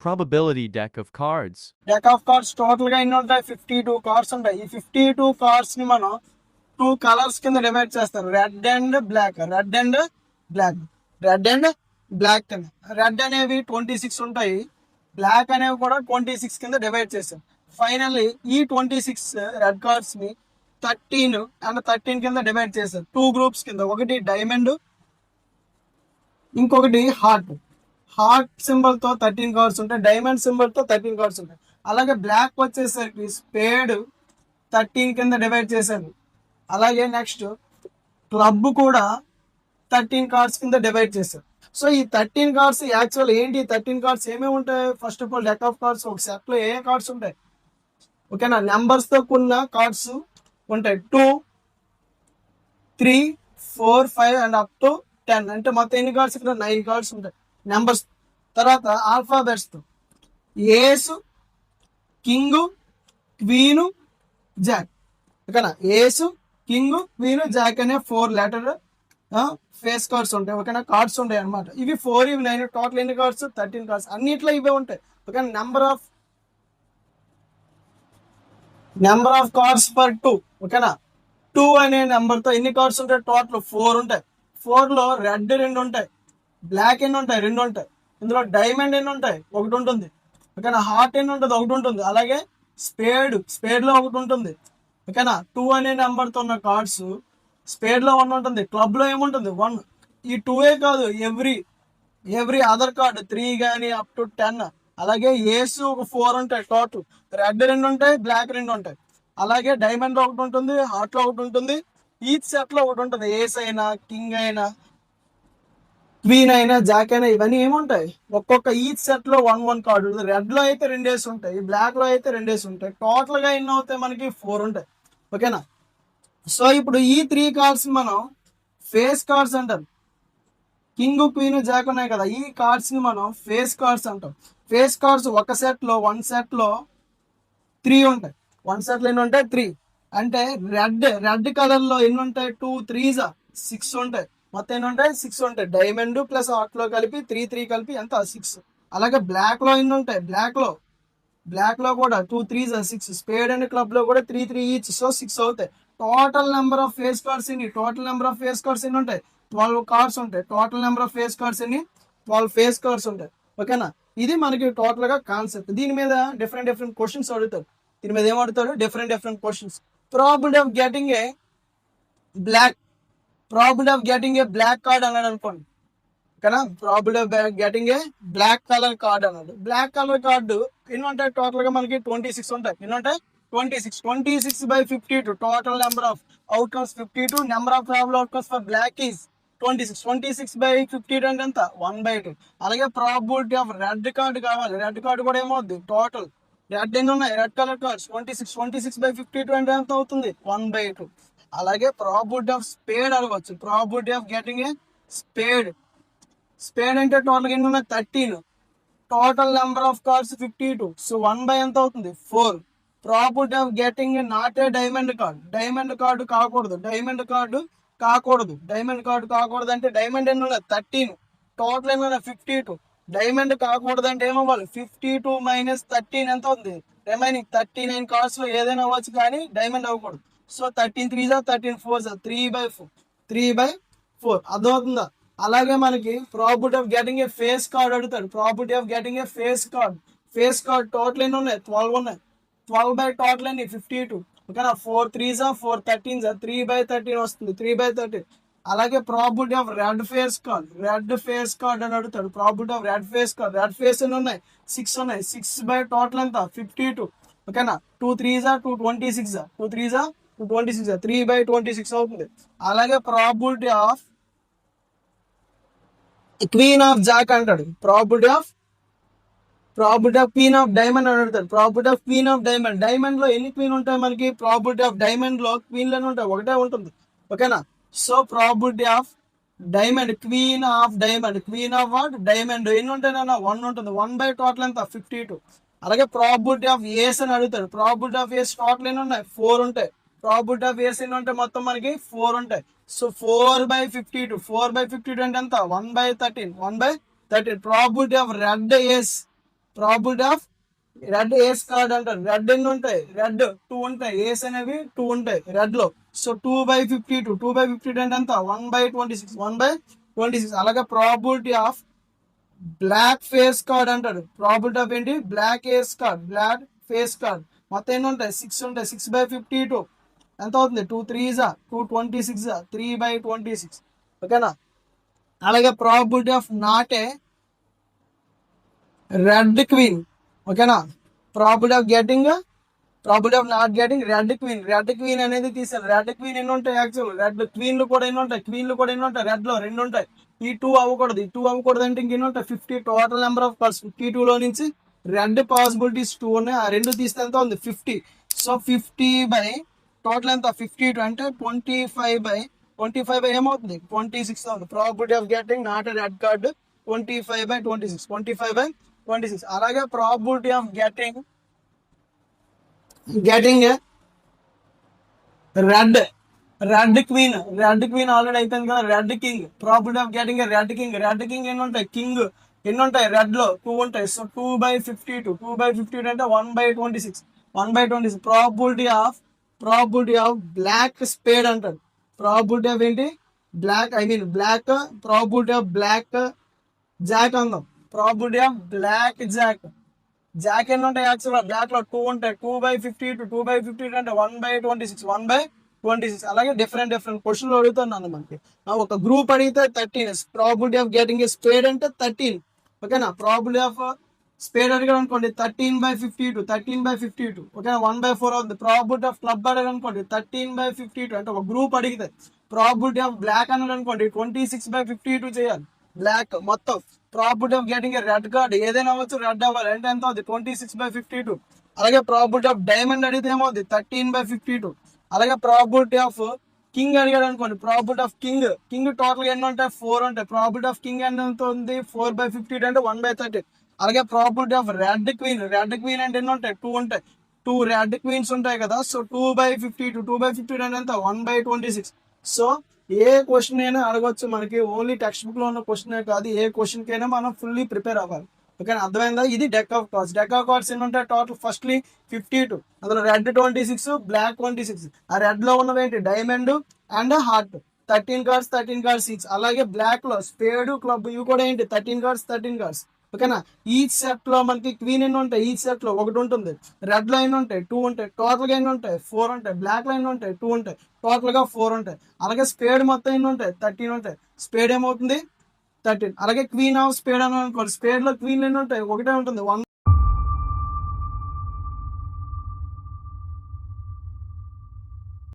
probability deck of cards. Deck of cards total గా ఎన్ని ఉంటాయి? 52 కార్డ్స్ ఉంటాయి. ఈ 52 కార్డ్స్ ని మనం 2 కలర్స్ కింద డివైడ్ చేస్తారు. Red and black. Red and black కింద. రెడ్ అనేవి 26 ఉంటాయి, బ్లాక్ అనేవి కూడా 26 కింద డివైడ్ చేశారు. ఫైనల్లీ ఈ 26 రెడ్ కార్డ్స్ ని 13 అండ్ 13 కింద డివైడ్ చేశారు 2 గ్రూప్స్ కింద. ఒకటి డైమండ్, ఇంకొకటి హార్ట్ సింబల్ తో 13 కార్డ్స్ ఉంటాయి, డైమండ్ సింబల్ తో 13 కార్డ్స్ ఉంటాయి. అలాగే బ్లాక్ వచ్చేసరికి స్పేడ్ 13 కింద డివైడ్ చేశారు. అలాగే నెక్స్ట్ క్లబ్ కూడా 13 కార్డ్స్ కింద డివైడ్ చేశారు. సో ఈ 13 కార్డ్స్ యాక్చువల్ ఏంటి? 13 కార్డ్స్ ఏమేమి ఉంటాయి? First of all deck of cards ఒక సెట్ లో ఏ కార్డ్స్ ఉంటాయి? ఓకేనా, నెంబర్స్ తో కూడిన కార్డ్స్ ఉంటాయి. 2, 3, 4, 5 అండ్ అప్ టు 10. అంటే మొత్తం ఎన్ని కార్డ్స్? ఇక్కడ 9 కార్డ్స్ ఉంటాయి నెంబర్స్. తర్వాత ఆల్ఫాబెట్స్ తో ఏసు, కింగ్, క్వీన్, జాక్. ఓకేనా, ఏసు, కింగ్, క్వీన్, జాక్ అనే 4 లెటర్ ఫేస్ కార్డ్స్ ఉంటాయి. ఓకేనా, కార్డ్స్ ఉంటాయి అనమాట. ఇవి 4, ఇవి 9. టోటల్ ఎన్ని కార్డ్స్? 13 కార్డ్స్. అన్నిట్లో ఇవే ఉంటాయి. ఓకేనా, నెంబర్ ఆఫ్ కార్డ్స్ పర్ 2. ఓకేనా, 2 అనే నెంబర్ తో ఎన్ని కార్డ్స్ ఉంటాయి? టోటల్ 4 ఉంటాయి. 4 లో రెడ్ 2 ఉంటాయి, బ్లాక్ ఎన్ని ఉంటాయి? 2 ఉంటాయి. ఇందులో డైమండ్ ఎన్ని ఉంటాయి? 1 ఉంటుంది. ఓకేనా, హార్ట్ ఎన్ని ఉంటుంది? 1 ఉంటుంది. అలాగే స్పేడ్ లో 1 ఉంటుంది. ఓకేనా, 2 అనే నెంబర్ తో ఉన్న కార్డ్స్ స్పేడ్ లో 1 ఉంటుంది, క్లబ్ లో ఏముంటుంది? 1. ఈ 2 కాదు, ఎవ్రీ అదర్ కార్డ్ 3 కానీ అప్ టు 10. అలాగే ఏసు ఒక 4 ఉంటాయి టోటల్. రెడ్ 2 ఉంటాయి, బ్లాక్ 2 ఉంటాయి. అలాగే డైమండ్ లో 1 ఉంటుంది, హార్ట్ లో 1 ఉంటుంది. ఈచ్ సెట్ లో 1 ఉంటుంది. ఏస్ అయినా, కింగ్ అయినా, క్వీన్ అయినా, జాక్ అయినా ఇవన్నీ ఏముంటాయి? ఒక్కొక్క ఈచ్ సెట్ లో 1 కార్డు ఉంటుంది. రెడ్ లో అయితే 2 వేసి ఉంటాయి, బ్లాక్ లో అయితే 2 వేసి ఉంటాయి. టోటల్ గా ఎన్ని అవుతాయి? మనకి 4 ఉంటాయి. ఓకేనా, సో ఇప్పుడు ఈ 3 కార్డ్స్ మనం ఫేస్ కార్డ్స్ అంటారు. కింగ్, క్వీన్, జాక్ ఉన్నాయి కదా, ఈ కార్డ్స్ ని మనం ఫేస్ కార్డ్స్ అంటాం. ఫేస్ కార్డ్స్ ఒక సెట్ లో 1 సెట్ లో 3 ఉంటాయి. 1 సెట్ లో ఎన్ని ఉంటాయి? 3. అంటే రెడ్ కలర్ లో ఎన్ని ఉంటాయి? 2 3s 6 ఉంటాయి. మొత్తం ఎన్ని ఉంటాయి? 6 ఉంటాయి. డైమండ్ ప్లస్ హార్ట్ లో కలిపి 3 కలిపి ఎంత? 6. అలాగే బ్లాక్ లో ఎన్ని ఉంటాయి? బ్లాక్ లో కూడా 2 3s 6. స్పేడ్ అండ్ క్లబ్ లో కూడా 3 ఈచ్, సో 6 అవుతాయి. Total number of face cards ఎన్ని? Total number of face cards ఎన్ని ఉంటాయి? 12 కార్డ్స్ ఉంటాయి. Total number of face cards ఎన్ని? 12 ఫేస్ కార్డ్స్ ఉంటాయి. ఓకేనా, ఇది మనకి టోటల్ గా కాన్సెప్ట్. దీని మీద డిఫరెంట్ క్వశ్చన్స్ అడుగుతారు. దీని మీద ఏం అడుగుతారు? Different questions. Probability of getting a black card అన్నాడు అనుకోండి. ఓకేనా, probability of getting a black colour card అన్నాడు. బ్లాక్ కలర్ కార్డు ఎన్ని ఉంటాయి? టోటల్ గా మనకి 26 ఉంటాయి. ఎన్ని ఉంటాయి? 26 by 52. Total number of outcomes 52. Number of probable outcomes for black is 26 by 52 అంటే ఎంత? 1/2. అలాగే ప్రాబిలిటీ ఆఫ్ రెడ్ కార్డు కావాలి. రెడ్ కార్డు కూడా ఏమవుద్ది? టోటల్ రెడ్ ఎన్ని ఉన్నాయి? రెడ్ కలర్ కార్డ్స్ 26 by 52 అంటే ఎంత అవుతుంది? 1/2. అలాగే ప్రాబిలిటీ ఆఫ్ స్పేడ్ అడగవచ్చు. Probability of getting a spade అంటే టోటల్ ఎన్ని ఉన్నాయి? 13. Total number of cards 52. So 1 by ఎంత అవుతుంది? 4. Probability of getting not a diamond card కాకూడదు. డైమండ్ కార్డు కాకూడదు అంటే డైమండ్ ఎన్ని ఉన్నాయి? 13. టోటల్ ఎన్ని ఉన్నాయి? 52. డైమండ్ కాకూడదు అంటే ఏమవ్వాలి? 52 minus 13 ఎంత అవుతుంది? రిమైనింగ్ 39 కార్డ్స్ లో ఏదైనా అవ్వచ్చు, కానీ డైమండ్ అవ్వకూడదు. So 13 3s 13 4s 3/4. అర్థమవుతుందా? అలాగే మనకి probability of getting a face card అడుగుతాడు. Probability of getting a face card total ఎన్ని ఉన్నాయి? 12 ఉన్నాయి. 12 by టోటల్ ఎన్ని? 52. ఓకేనా, 4 3s 4 13s 3/13 వస్తుంది. 3/13. అలాగే probability of red face card అని అడుగుతాడు. ప్రాబిలిటీ ఆఫ్ రెడ్ ఫేస్ ఎన్ని ఉన్నాయి? 6 ఉన్నాయి. 6 by టోటల్ ఎంత? 52. ఓకేనా, 2 3s 226 2 3s 226 3/26 అవుతుంది. అలాగే probability of queen of jack అంటాడు. Probability of queen of diamond అని అడుగుతాడు. Probability of queen of diamond లో ఎన్ని క్వీన్ ఉంటాయి మనకి? ప్రాబిలిటీ ఆఫ్ డైమండ్ లో క్వీన్ లోనే ఉంటాయి, ఒకటే ఉంటుంది. ఓకేనా, so probability of diamond queen of what? Diamond ఎన్ని ఉంటాయి నాన్న? 1 ఉంటుంది. 1 by టోటల్ ఎంత? 52. అలాగే ప్రాబిలిటీ ఆఫ్ ఏస్ అని అడుగుతాడు. ప్రాబిలిటీ ఆఫ్ ఏస్ టోటల్ ఎన్ని ఉన్నాయి? 4 ఉంటాయి. ప్రాబిలిటీ ఆఫ్ ఏస్ ఎన్ని ఉంటాయి? మొత్తం మనకి 4 ఉంటాయి. సో 4/52 అంటే ఎంత? 1/13. Probability of red ace probability of red ace card అంటారు. రెడ్ ఎన్ని ఉంటాయి? రెడ్ 2 ఉంటాయి. ఏస్ అనేవి 2 ఉంటాయి రెడ్ లో. సో 2/52. 2/52 అంటే ఎంత? 1/26. 1/26. అలాగే probability of black face card అంటాడు. ప్రాబిలిటీ ఆఫ్ ఏంటి? Black ace card, black face card. మొత్తం ఎన్ని ఉంటాయి? 6 ఉంటాయి. 6/52 ఎంత అవుతుంది? 2 3s 226 3/26. ఓకేనా? అలాగే probability of not a red queen. ఓకేనా? Probability of getting, probability of not getting red queen. Red queen అనేది తీసాను. రెడ్ క్వీన్ ఎన్ని ఉంటాయి? యాక్చువల్ రెడ్ క్వీన్లు కూడా ఎన్ని ఉంటాయి? క్వీన్లు కూడా ఎన్ని ఉంటాయి? రెడ్ లో 2 ఉంటాయి. ఈ 2 అవ్వకూడదు. ఈ 2 అవ్వకూడదు అంటే ఇంకెన్ని ఉంటాయి? 50. టోటల్ నెంబర్ ఆఫ్ కార్డ్స్ 52 లో నుంచి రెడ్ పాసిబిలిటీస్ 2 ఉన్నాయి. ఆ 2 తీస్తే ఎంత ఉంది? 50. సో 50 బై టోటల్ ఎంత? 52 అంటే 25 ఏమవుతుంది? 26 అవుతుంది. Probability of getting not red card 25/26. 25/26. అలాగే probability of getting red queen. Red queen already అయిపోయింది కదా. Red king. Probability of getting red king. Red king ఎన్ని ఉంటాయి? కింగ్ ఎన్ని ఉంటాయి? రెడ్ లో 2 ఉంటాయి. సో 2/52. 2/52 అంటే 1/26. 1/26. ప్రాబిలిటీ ఆఫ్ బ్లాక్ స్పేడ్ అంటారు. ప్రాబిలిటీ ఆఫ్ ఏంటి? Black black. Probability of black jack అందాం. Probability of black jack. Jack ఎన్ని ఉంటాయి? యాక్చువల్గా బ్లాక్ లో 2 ఉంటాయి. 2/52. 2/52 అంటే 1/26. 1/26. అలాగే డిఫరెంట్ క్వశ్చన్లు అడుగుతున్నాను మనకి. ఒక గ్రూప్ అడిగితే 13. Probability of getting a spade అంటే 13. ఓకేనా? ప్రాబిలిటీ ఆఫ్ స్పేడ్ అడిగాడు అనుకోండి 13/52. 13/52. ఓకేనా? 1/4 అవుతుంది. ప్రాబిలిటీ ఆఫ్ క్లబ్ అడిగాడు అనుకోండి 13/52. అంటే ఒక గ్రూప్ అడిగితే. ప్రాబిలిటీ ఆఫ్ బ్లాక్ అన్నాడు అనుకోండి 26/52 చేయాలి. బ్లాక్ మొత్తం. Probability of getting red card ఏదైనా అవ్వచ్చు, రెడ్ అవ్వాలి అంటే ఎంత అవుతుంది? 26/52. అలాగే ప్రాబిలిటీ ఆఫ్ డైమండ్ అడిగితే ఏమవుతుంది? 13/52. అలాగే ప్రాబిలిటీ ఆఫ్ కింగ్ అడిగాడు అనుకోండి. ప్రాబిలిటీ ఆఫ్ కింగ్ టోటల్ ఎన్ని ఉంటాయి? 4 ఉంటాయి. ప్రాబిలిటీ ఆఫ్ కింగ్ ఎంత ఉంది? 4/52 అంటే 1/30. అలాగే ప్రాబిలిటీ ఆఫ్ రెడ్ క్వీన్ అంటే ఎన్ని ఉంటాయి? 2 ఉంటాయి. 2 రెడ్ క్వీన్స్ ఉంటాయి కదా. సో 2/52. 2/52 అంటే ఎంత? 1/26. సో ఏ క్వశ్చన్ అయినా అడగొచ్చు మనకి. ఓన్లీ టెక్స్ట్ బుక్ లో ఉన్న క్వశ్చన్ కాదు, ఏ క్వశ్చన్ కైనా మనం ఫుల్లీ ప్రిపేర్ అవ్వాలి. ఓకే, అర్థమైందా? ఇది deck of cards. Deck of cards ఎన్ని ఉంటాయి? Total firstly 52. అందులో రెడ్ 26, బ్లాక్ 26. ఆ రెడ్ లో ఉన్నవి ఏంటి? Diamond and heart. 13 cards each. అలాగే బ్లాక్ లో స్పేడ్, క్లబ్ ఇవి కూడా ఏంటి? 13 కార్డ్స్. ఓకేనా? ఈచ్ సెట్ లో మనకి క్వీన్ ఎన్ని ఉంటాయి? ఈచ్ సెట్ లో 1 ఉంటుంది. రెడ్ లో ఎన్ని ఉంటాయి? 2 ఉంటాయి. టోటల్ గా ఎన్ని ఉంటాయి? 4 ఉంటాయి. బ్లాక్ లో ఎన్ని ఉంటాయి? 2 ఉంటాయి. టోటల్ గా 4 ఉంటాయి. అలాగే స్పేడ్ మొత్తం ఎన్ని ఉంటాయి? 13 ఉంటాయి. స్పేడ్ ఏమవుతుంది? 13. అలాగే క్వీన్ ఆఫ్ స్పేడ్ అని అనుకోండి. స్పేడ్ లో క్వీన్ ఎన్ని ఉంటాయి? 1 ఉంటుంది.